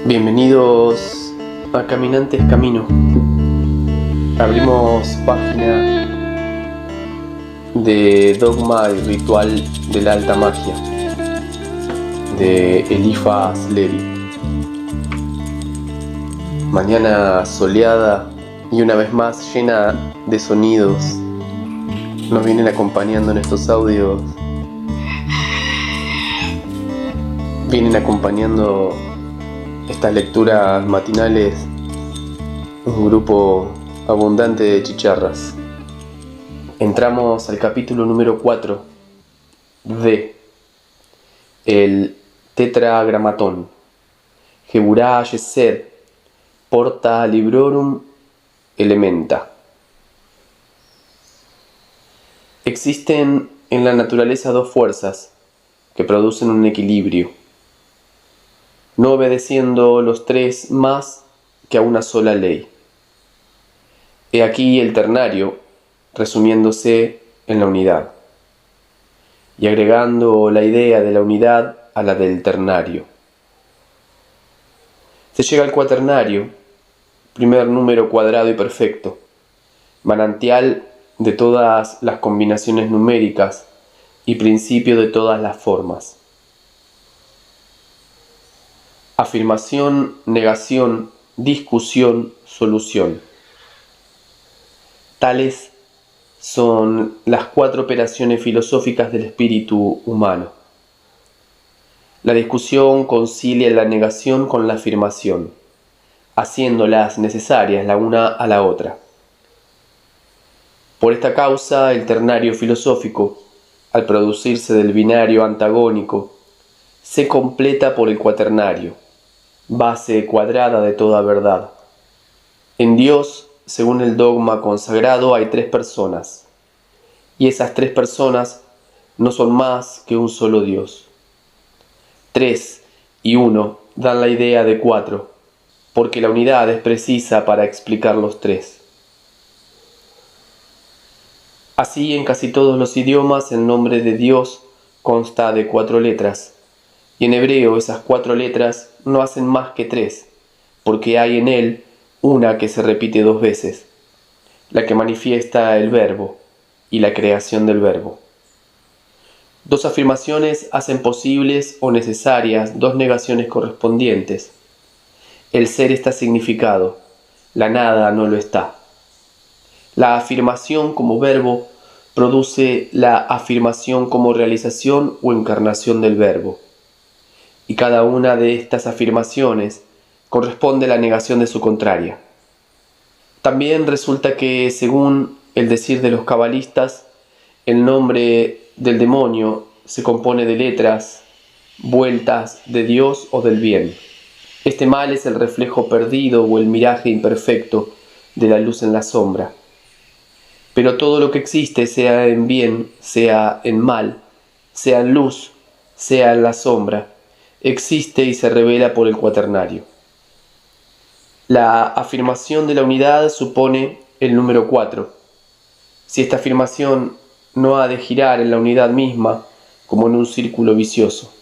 Bienvenidos a Caminantes Camino. Abrimos página de Dogma y Ritual de la Alta Magia de Eliphas Levi. Mañana soleada y una vez más llena de sonidos nos vienen acompañando en estos audios. Vienen acompañando estas lecturas matinales un grupo abundante de chicharras. Entramos al capítulo número 4 de el Tetragramatón. Geburah Yesed Porta Librorum Elementa. Existen en la naturaleza dos fuerzas que producen un equilibrio, no obedeciendo los tres más que a una sola ley. He aquí el ternario, resumiéndose en la unidad, y agregando la idea de la unidad a la del ternario. Se llega al cuaternario, primer número cuadrado y perfecto, manantial de todas las combinaciones numéricas y principio de todas las formas. Afirmación, negación, discusión, solución. Tales son las cuatro operaciones filosóficas del espíritu humano. La discusión concilia la negación con la afirmación, haciéndolas necesarias la una a la otra. Por esta causa, el ternario filosófico, al producirse del binario antagónico, se completa por el cuaternario, base cuadrada de toda verdad. En Dios, según el dogma consagrado, hay tres personas, y esas tres personas no son más que un solo Dios. Tres y uno dan la idea de cuatro, porque la unidad es precisa para explicar los tres. Así, en casi todos los idiomas, el nombre de Dios consta de cuatro letras, y en hebreo esas cuatro letras no hacen más que tres, porque hay en él una que se repite dos veces, la que manifiesta el verbo y la creación del verbo. Dos afirmaciones hacen posibles o necesarias dos negaciones correspondientes. El ser está significado, la nada no lo está. La afirmación como verbo produce la afirmación como realización o encarnación del verbo. Y cada una de estas afirmaciones corresponde a la negación de su contraria. También resulta que, según el decir de los cabalistas, el nombre del demonio se compone de letras, vueltas de Dios o del bien. Este mal es el reflejo perdido o el miraje imperfecto de la luz en la sombra. Pero todo lo que existe, sea en bien, sea en mal, sea en luz, sea en la sombra, existe y se revela por el cuaternario. La afirmación de la unidad supone el número 4. Si esta afirmación no ha de girar en la unidad misma, como en un círculo vicioso.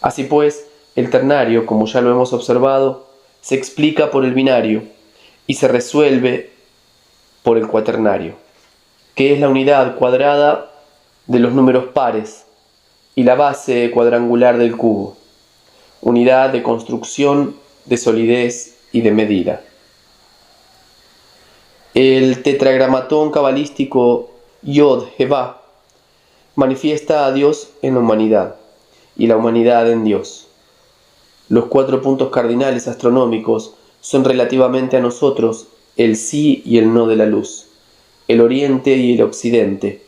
Así pues, el ternario, como ya lo hemos observado, se explica por el binario y se resuelve por el cuaternario, que es la unidad cuadrada de los números pares y la base cuadrangular del cubo, unidad de construcción, de solidez y de medida. El tetragramatón cabalístico Yod-Hevá manifiesta a Dios en la humanidad y la humanidad en Dios. Los cuatro puntos cardinales astronómicos son relativamente a nosotros el sí y el no de la luz, el oriente y el occidente,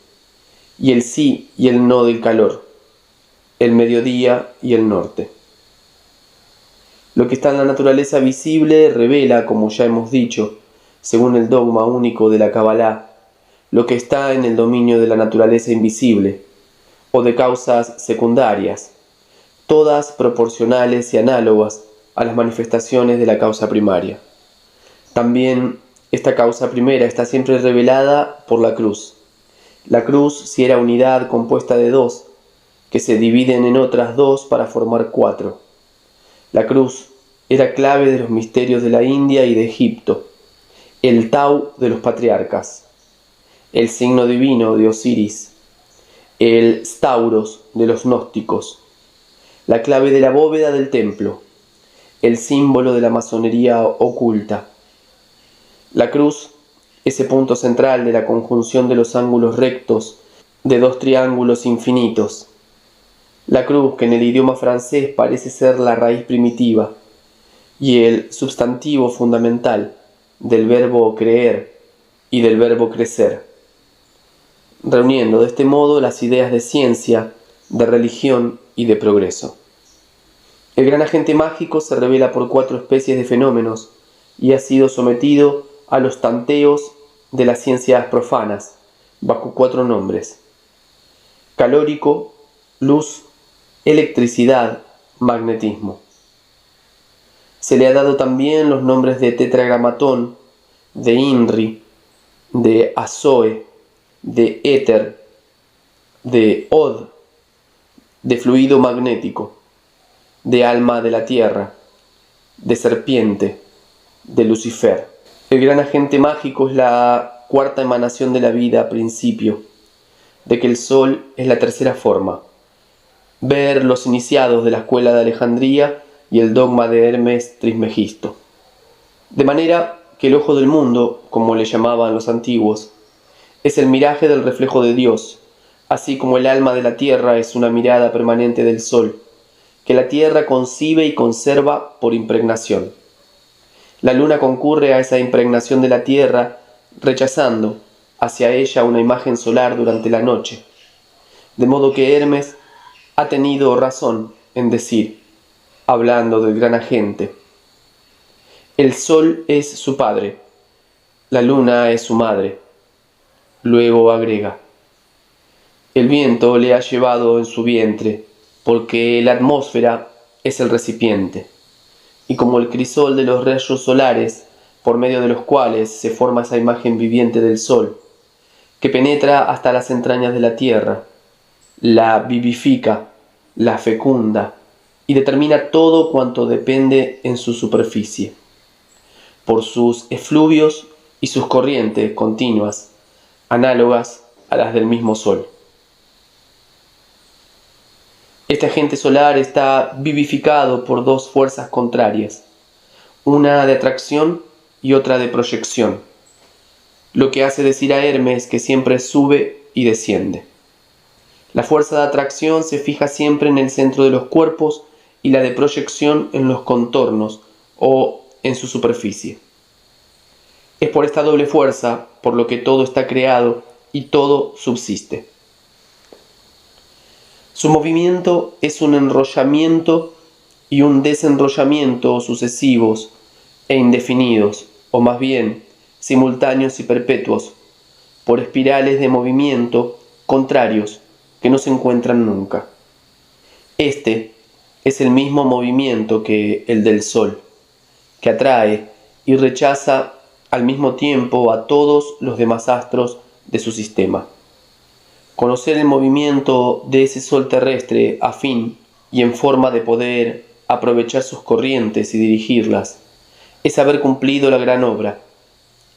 y el sí y el no del calor, el mediodía y el norte. Lo que está en la naturaleza visible revela, como ya hemos dicho, según el dogma único de la Kabbalah, lo que está en el dominio de la naturaleza invisible, o de causas secundarias, todas proporcionales y análogas a las manifestaciones de la causa primaria. También Esta causa primera está siempre revelada por la cruz. La cruz, si era unidad compuesta de dos, que se dividen en otras dos para formar cuatro. La cruz era clave de los misterios de la India y de Egipto, el Tau de los patriarcas, el signo divino de Osiris, el Stauros de los gnósticos, la clave de la bóveda del templo, el símbolo de la masonería oculta. La cruz, ese punto central de la conjunción de los ángulos rectos de dos triángulos infinitos. La cruz, que en el idioma francés parece ser la raíz primitiva y el sustantivo fundamental del verbo creer y del verbo crecer, reuniendo de este modo las ideas de ciencia, de religión y de progreso. El gran agente mágico se revela por cuatro especies de fenómenos y ha sido sometido a los tanteos de las ciencias profanas, bajo cuatro nombres: calórico, luz, electricidad, magnetismo. Se le ha dado también los nombres de tetragramatón, de INRI, de azoe, de éter, de od, de fluido magnético, de alma de la tierra, de serpiente, de Lucifer. El gran agente mágico es la cuarta emanación de la vida, principio, de que el sol es la tercera forma. Ver los iniciados de la escuela de Alejandría y el dogma de Hermes Trismegisto. De manera que el ojo del mundo, como le llamaban los antiguos, es el miraje del reflejo de Dios, así como el alma de la tierra es una mirada permanente del sol, que la tierra concibe y conserva por impregnación. La luna concurre a esa impregnación de la tierra, rechazando hacia ella una imagen solar durante la noche, de modo que Hermes ha tenido razón en decir, hablando del gran agente: el sol es su padre, la luna es su madre. Luego agrega: el viento le ha llevado en su vientre, porque la atmósfera es el recipiente, y como el crisol de los rayos solares, por medio de los cuales se forma esa imagen viviente del sol, que penetra hasta las entrañas de la tierra, la vivifica, la fecunda y determina todo cuanto depende en su superficie, por sus efluvios y sus corrientes continuas, análogas a las del mismo sol. Este agente solar está vivificado por dos fuerzas contrarias, una de atracción y otra de proyección, lo que hace decir a Hermes que siempre sube y desciende. La fuerza de atracción se fija siempre en el centro de los cuerpos y la de proyección en los contornos o en su superficie. Es por esta doble fuerza por lo que todo está creado y todo subsiste. Su movimiento es un enrollamiento y un desenrollamiento sucesivos e indefinidos, o más bien simultáneos y perpetuos, por espirales de movimiento contrarios que no se encuentran nunca. Este es el mismo movimiento que el del Sol, que atrae y rechaza al mismo tiempo a todos los demás astros de su sistema. Conocer el movimiento de ese Sol terrestre afín y en forma de poder aprovechar sus corrientes y dirigirlas, es haber cumplido la gran obra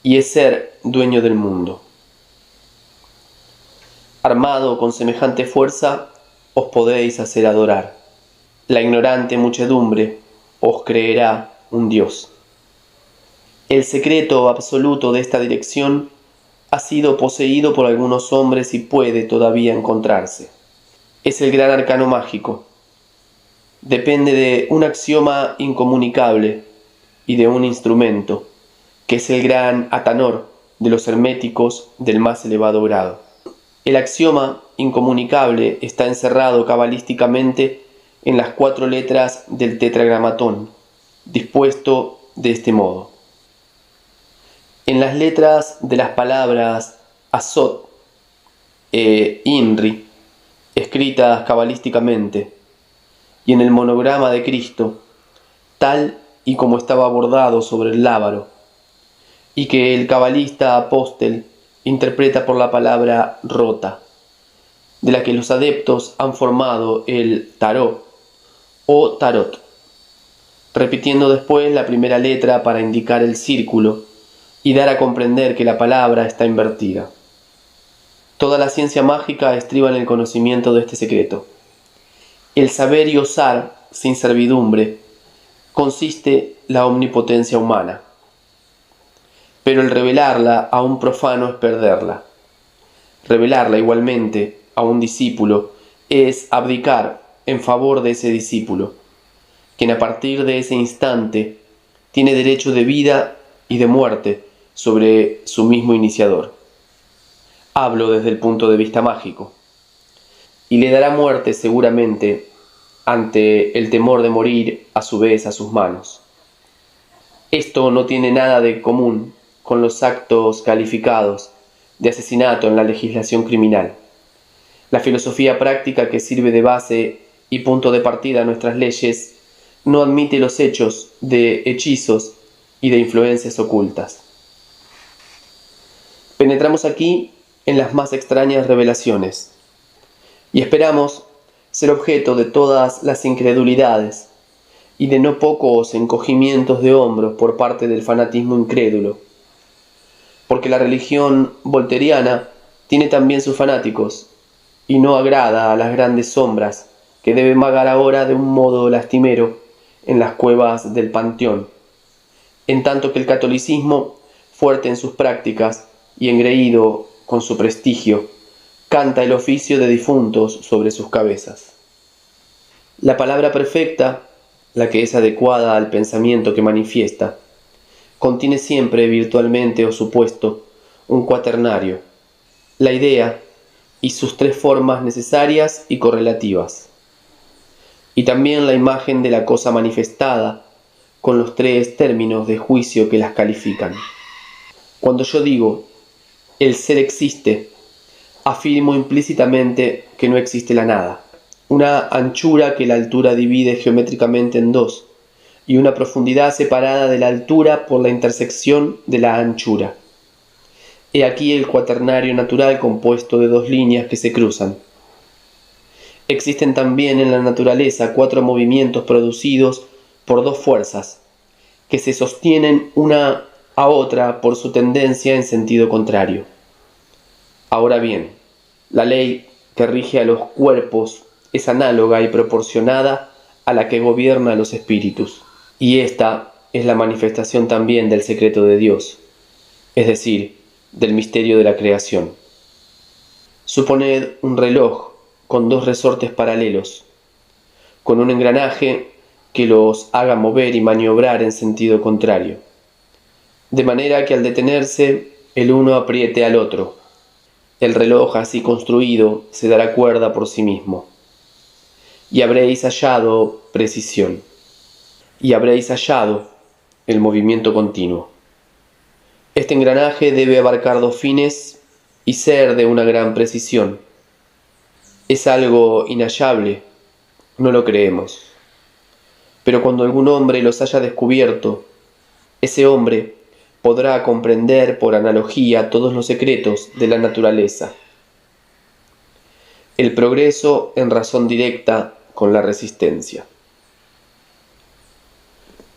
y es ser dueño del mundo. Armado con semejante fuerza, os podéis hacer adorar. La ignorante muchedumbre os creerá un Dios. El secreto absoluto de esta dirección ha sido poseído por algunos hombres y puede todavía encontrarse. Es el gran arcano mágico. Depende de un axioma incomunicable y de un instrumento, que es el gran atanor de los herméticos del más elevado grado. El axioma incomunicable está encerrado cabalísticamente en las cuatro letras del tetragramatón, dispuesto de este modo. En las letras de las palabras Azot e Inri, escritas cabalísticamente, y en el monograma de Cristo, tal y como estaba bordado sobre el lábaro, y que el cabalista apóstol interpreta por la palabra rota, de la que los adeptos han formado el tarot o tarot, repitiendo después la primera letra para indicar el círculo y dar a comprender que la palabra está invertida. Toda la ciencia mágica estriba en el conocimiento de este secreto. El saber y osar sin servidumbre consiste la omnipotencia humana, pero el revelarla a un profano es perderla. Revelarla igualmente a un discípulo es abdicar en favor de ese discípulo, quien a partir de ese instante tiene derecho de vida y de muerte sobre su mismo iniciador. Hablo desde el punto de vista mágico. Y le dará muerte seguramente ante el temor de morir a su vez a sus manos. Esto no tiene nada de común con los actos calificados de asesinato en la legislación criminal. La filosofía práctica que sirve de base y punto de partida a nuestras leyes no admite los hechos de hechizos y de influencias ocultas. Penetramos aquí en las más extrañas revelaciones y esperamos ser objeto de todas las incredulidades y de no pocos encogimientos de hombros por parte del fanatismo incrédulo, porque la religión volteriana tiene también sus fanáticos y no agrada a las grandes sombras que deben vagar ahora de un modo lastimero en las cuevas del panteón, en tanto que el catolicismo, fuerte en sus prácticas y engreído con su prestigio, canta el oficio de difuntos sobre sus cabezas. La palabra perfecta, la que es adecuada al pensamiento que manifiesta, contiene siempre virtualmente o supuesto un cuaternario, la idea y sus tres formas necesarias y correlativas, y también la imagen de la cosa manifestada con los tres términos de juicio que las califican. Cuando yo digo el ser existe, afirmo implícitamente que no existe la nada, una anchura que la altura divide geométricamente en dos, y una profundidad separada de la altura por la intersección de la anchura. He aquí el cuaternario natural compuesto de dos líneas que se cruzan. Existen también en la naturaleza cuatro movimientos producidos por dos fuerzas, que se sostienen una a otra por su tendencia en sentido contrario. Ahora bien, la ley que rige a los cuerpos es análoga y proporcionada a la que gobierna a los espíritus, y esta es la manifestación también del secreto de Dios, es decir, del misterio de la creación. Suponed un reloj con dos resortes paralelos, con un engranaje que los haga mover y maniobrar en sentido contrario, de manera que al detenerse el uno apriete al otro. El reloj así construido se dará cuerda por sí mismo, y habréis hallado precisión, y habréis hallado el movimiento continuo. Este engranaje debe abarcar dos fines y ser de una gran precisión. Es algo inhallable, no lo creemos. Pero cuando algún hombre los haya descubierto, ese hombre podrá comprender por analogía todos los secretos de la naturaleza. El progreso en razón directa con la resistencia.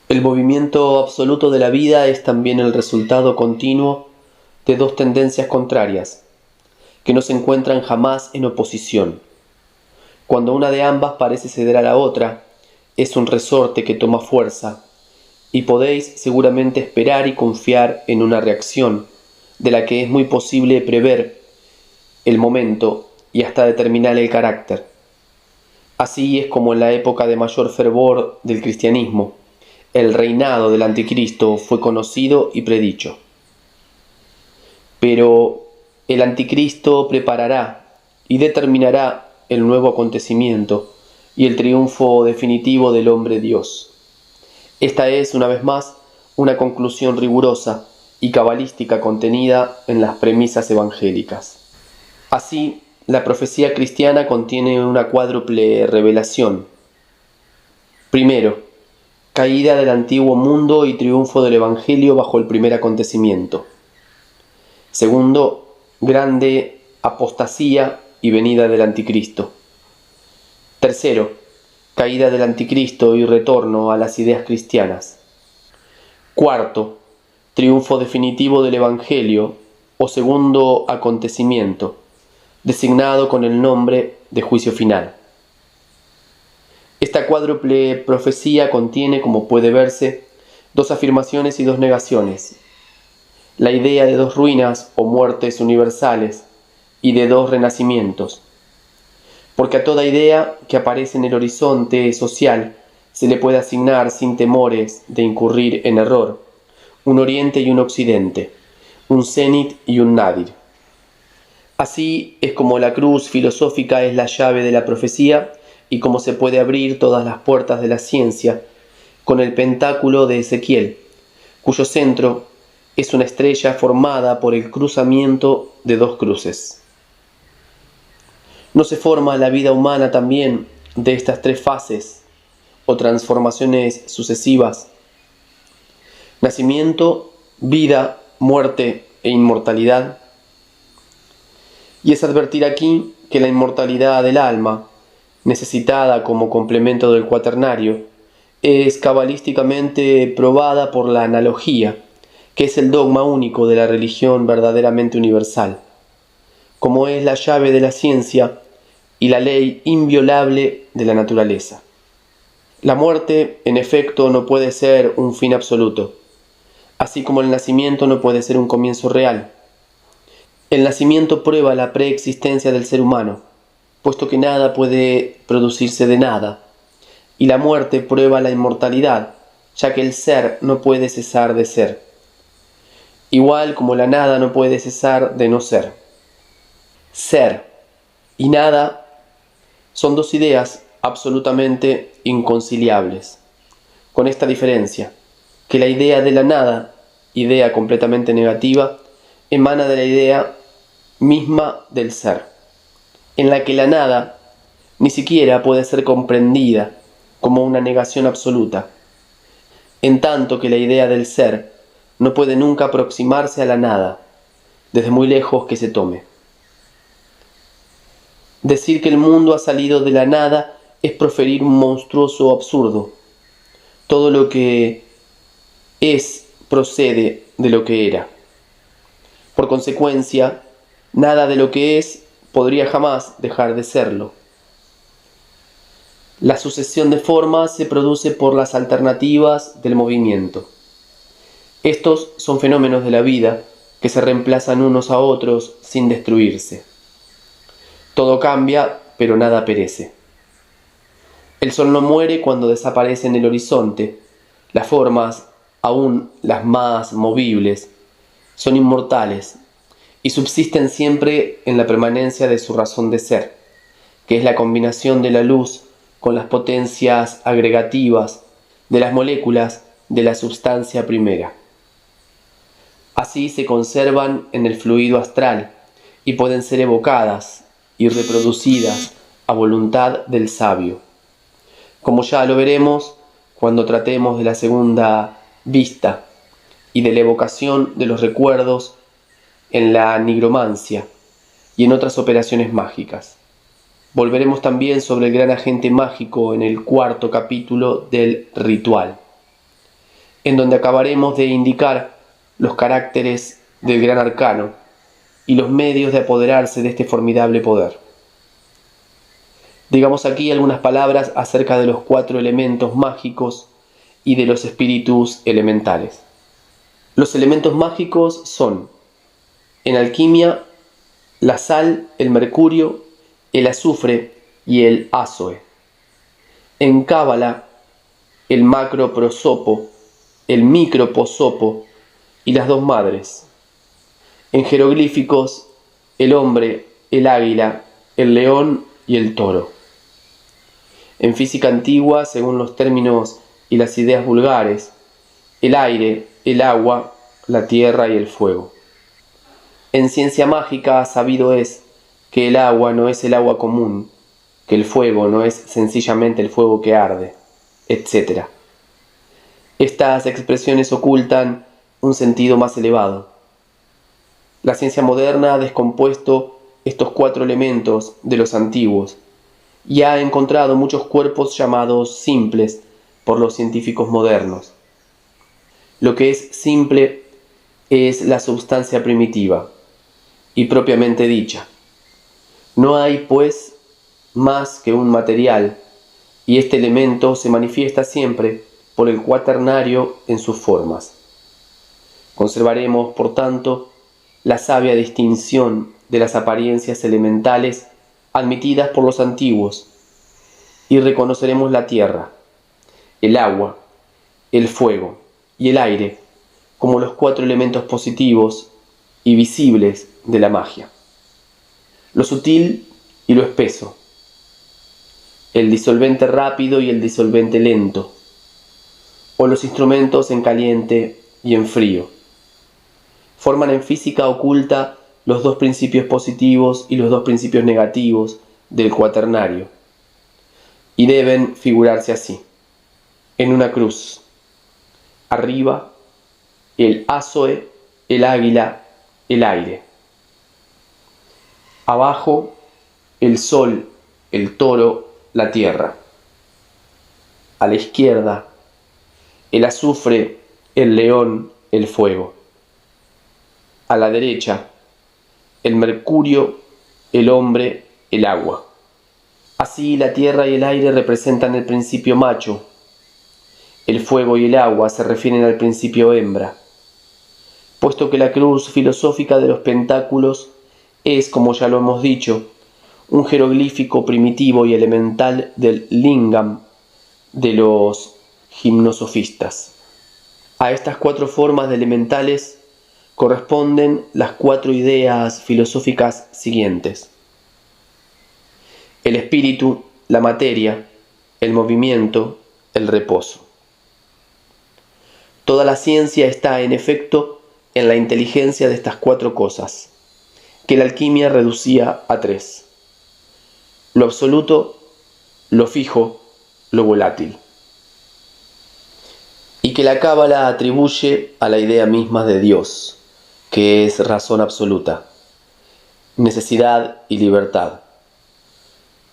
El movimiento absoluto de la vida es también el resultado continuo de dos tendencias contrarias, que no se encuentran jamás en oposición. Cuando una de ambas parece ceder a la otra, es un resorte que toma fuerza, y podéis seguramente esperar y confiar en una reacción, de la que es muy posible prever el momento y hasta determinar el carácter. Así es como en la época de mayor fervor del cristianismo, el reinado del anticristo fue conocido y predicho. Pero el anticristo preparará y determinará el nuevo acontecimiento y el triunfo definitivo del hombre Dios. Esta es, una vez más, una conclusión rigurosa y cabalística contenida en las premisas evangélicas. Así, la profecía cristiana contiene una cuádruple revelación. Primero, caída del antiguo mundo y triunfo del Evangelio bajo el primer acontecimiento. Segundo, grande apostasía y venida del anticristo. Tercero, caída del anticristo y retorno a las ideas cristianas. Cuarto, triunfo definitivo del Evangelio o segundo acontecimiento, designado con el nombre de juicio final. Esta cuádruple profecía contiene, como puede verse, dos afirmaciones y dos negaciones. La idea de dos ruinas o muertes universales y de dos renacimientos. Porque a toda idea que aparece en el horizonte social se le puede asignar sin temores de incurrir en error un oriente y un occidente, un cenit y un nadir. Así es como la cruz filosófica es la llave de la profecía y como se puede abrir todas las puertas de la ciencia con el pentáculo de Ezequiel, cuyo centro es una estrella formada por el cruzamiento de dos cruces. ¿No se forma la vida humana también de estas tres fases o transformaciones sucesivas? Nacimiento, vida, muerte e inmortalidad. Y es advertir aquí que la inmortalidad del alma, necesitada como complemento del cuaternario, es cabalísticamente probada por la analogía, que es el dogma único de la religión verdaderamente universal, como es la llave de la ciencia y la ley inviolable de la naturaleza. La muerte, en efecto, no puede ser un fin absoluto, así como el nacimiento no puede ser un comienzo real. El nacimiento prueba la preexistencia del ser humano, puesto que nada puede producirse de nada, y la muerte prueba la inmortalidad, ya que el ser no puede cesar de ser, igual como la nada no puede cesar de no ser. Ser y nada son dos ideas absolutamente inconciliables, con esta diferencia, que la idea de la nada, idea completamente negativa, emana de la idea misma del ser, en la que la nada ni siquiera puede ser comprendida como una negación absoluta, en tanto que la idea del ser no puede nunca aproximarse a la nada, desde muy lejos que se tome. Decir que el mundo ha salido de la nada es proferir un monstruoso absurdo. Todo lo que es procede de lo que era. Por consecuencia, nada de lo que es podría jamás dejar de serlo. La sucesión de formas se produce por las alternativas del movimiento. Estos son fenómenos de la vida que se reemplazan unos a otros sin destruirse. Todo cambia, pero nada perece. El sol no muere cuando desaparece en el horizonte. Las formas, aun las más movibles, son inmortales y subsisten siempre en la permanencia de su razón de ser, que es la combinación de la luz con las potencias agregativas de las moléculas de la substancia primera. Así se conservan en el fluido astral y pueden ser evocadas y reproducidas a voluntad del sabio, como ya lo veremos cuando tratemos de la segunda vista y de la evocación de los recuerdos en la nigromancia y en otras operaciones mágicas. Volveremos también sobre el gran agente mágico en el cuarto capítulo del ritual, en donde acabaremos de indicar los caracteres del gran arcano y los medios de apoderarse de este formidable poder. Digamos aquí algunas palabras acerca de los 4 elementos mágicos y de los espíritus elementales. Los elementos mágicos son, en alquimia, la sal, el mercurio, el azufre y el ázoe. En cábala, el macroprosopo, el microposopo y las dos madres. En jeroglíficos, el hombre, el águila, el león y el toro. En física antigua, según los términos y las ideas vulgares, el aire, el agua, la tierra y el fuego. En ciencia mágica sabido es que el agua no es el agua común, que el fuego no es sencillamente el fuego que arde, etc. Estas expresiones ocultan un sentido más elevado. La ciencia moderna ha descompuesto estos 4 elementos de los antiguos y ha encontrado muchos cuerpos llamados simples por los científicos modernos. Lo que es simple es la substancia primitiva y propiamente dicha. No hay, pues, más que un material, y este elemento se manifiesta siempre por el cuaternario en sus formas. Conservaremos, por tanto, la sabia distinción de las apariencias elementales admitidas por los antiguos, y reconoceremos la tierra, el agua, el fuego y el aire como los 4 elementos positivos y visibles de la magia. Lo sutil y lo espeso, el disolvente rápido y el disolvente lento, o los instrumentos en caliente y en frío. Forman en física oculta los 2 principios positivos y los 2 principios negativos del cuaternario, y deben figurarse así: en una cruz, arriba, el ázoe, el águila, el aire; abajo, el sol, el toro, la tierra; a la izquierda, el azufre, el león, el fuego; a la derecha, el mercurio, el hombre, el agua. Así la tierra y el aire representan el principio macho, el fuego y el agua se refieren al principio hembra, puesto que la cruz filosófica de los pentáculos es, como ya lo hemos dicho, un jeroglífico primitivo y elemental del lingam de los gimnosofistas. A estas 4 formas de elementales corresponden las 4 ideas filosóficas siguientes: el espíritu, la materia, el movimiento, el reposo. Toda la ciencia está, en efecto, en la inteligencia de estas 4 cosas, que la alquimia reducía a 3: lo absoluto, lo fijo, lo volátil, y que la cábala atribuye a la idea misma de Dios, que es razón absoluta, necesidad y libertad.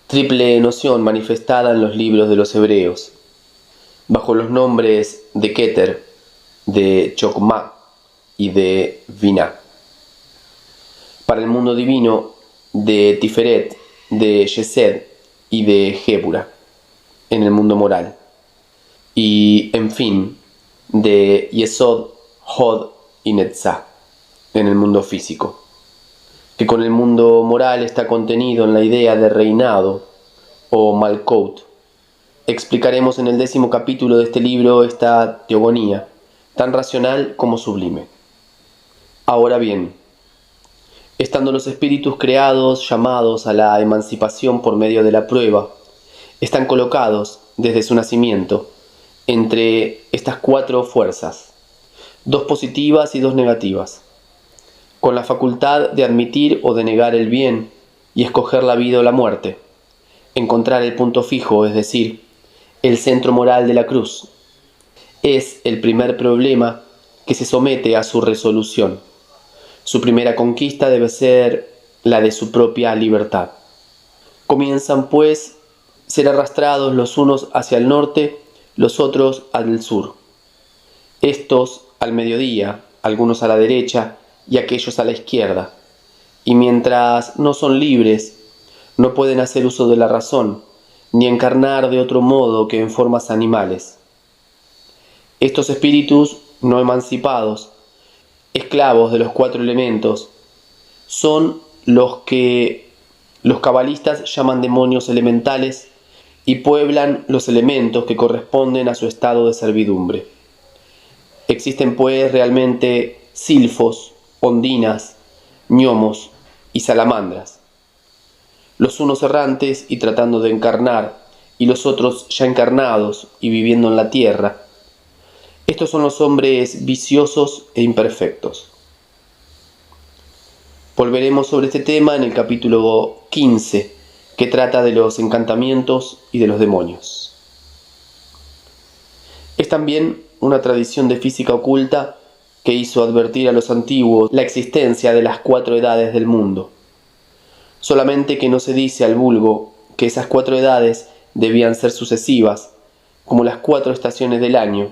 Triple noción manifestada en los libros de los hebreos, bajo los nombres de Keter, de Chokmah y de Binah. Para el mundo divino, de Tiferet, de Yesed y de Gébura, en el mundo moral. Y, en fin, de Yesod, Hod y Netzah, en el mundo físico, que con el mundo moral está contenido en la idea de reinado o Malkout. Explicaremos en el 10º capítulo de este libro esta teogonía, tan racional como sublime. Ahora bien, estando los espíritus creados llamados a la emancipación por medio de la prueba, están colocados, desde su nacimiento, entre estas 4 fuerzas, 2 positivas y 2 negativas, con la facultad de admitir o de negar el bien y escoger la vida o la muerte, encontrar el punto fijo, es decir, el centro moral de la cruz. Es el primer problema que se somete a su resolución. Su primera conquista debe ser la de su propia libertad. Comienzan, pues, a ser arrastrados los unos hacia el norte, los otros al sur. Estos al mediodía, algunos a la derecha y aquellos a la izquierda. Y mientras no son libres, no pueden hacer uso de la razón, ni encarnar de otro modo que en formas animales. Estos espíritus no emancipados, esclavos de los 4 elementos, son los que los cabalistas llaman demonios elementales y pueblan los elementos que corresponden a su estado de servidumbre. Existen, pues, realmente silfos, ondinas, gnomos y salamandras, los unos errantes y tratando de encarnar, y los otros ya encarnados y viviendo en la tierra. Estos son los hombres viciosos e imperfectos. Volveremos sobre este tema en el capítulo 15, que trata de los encantamientos y de los demonios. Es también una tradición de física oculta que hizo advertir a los antiguos la existencia de las 4 edades del mundo. Solamente que no se dice al vulgo que esas 4 edades debían ser sucesivas, como las 4 estaciones del año,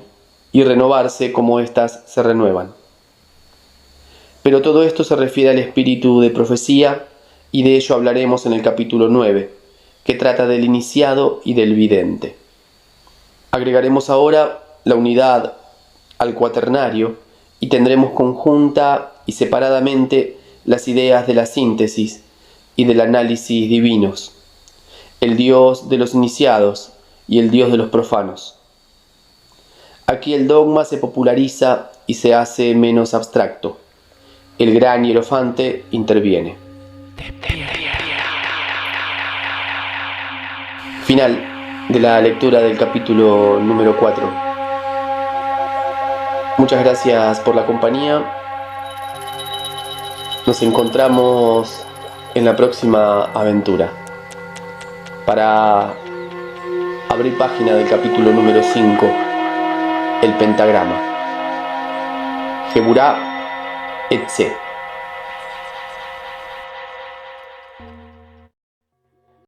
y renovarse como éstas se renuevan. Pero todo esto se refiere al espíritu de profecía, y de ello hablaremos en el capítulo 9, que trata del iniciado y del vidente. Agregaremos ahora la unidad al cuaternario y tendremos conjunta y separadamente las ideas de la síntesis y del análisis divinos, el Dios de los iniciados y el Dios de los profanos. Aquí el dogma se populariza y se hace menos abstracto. El gran hierofante interviene. Final de la lectura del capítulo número 4. Muchas gracias por la compañía. Nos encontramos en la próxima aventura para abrir página del capítulo número 5, el pentagrama. Geburah Etze.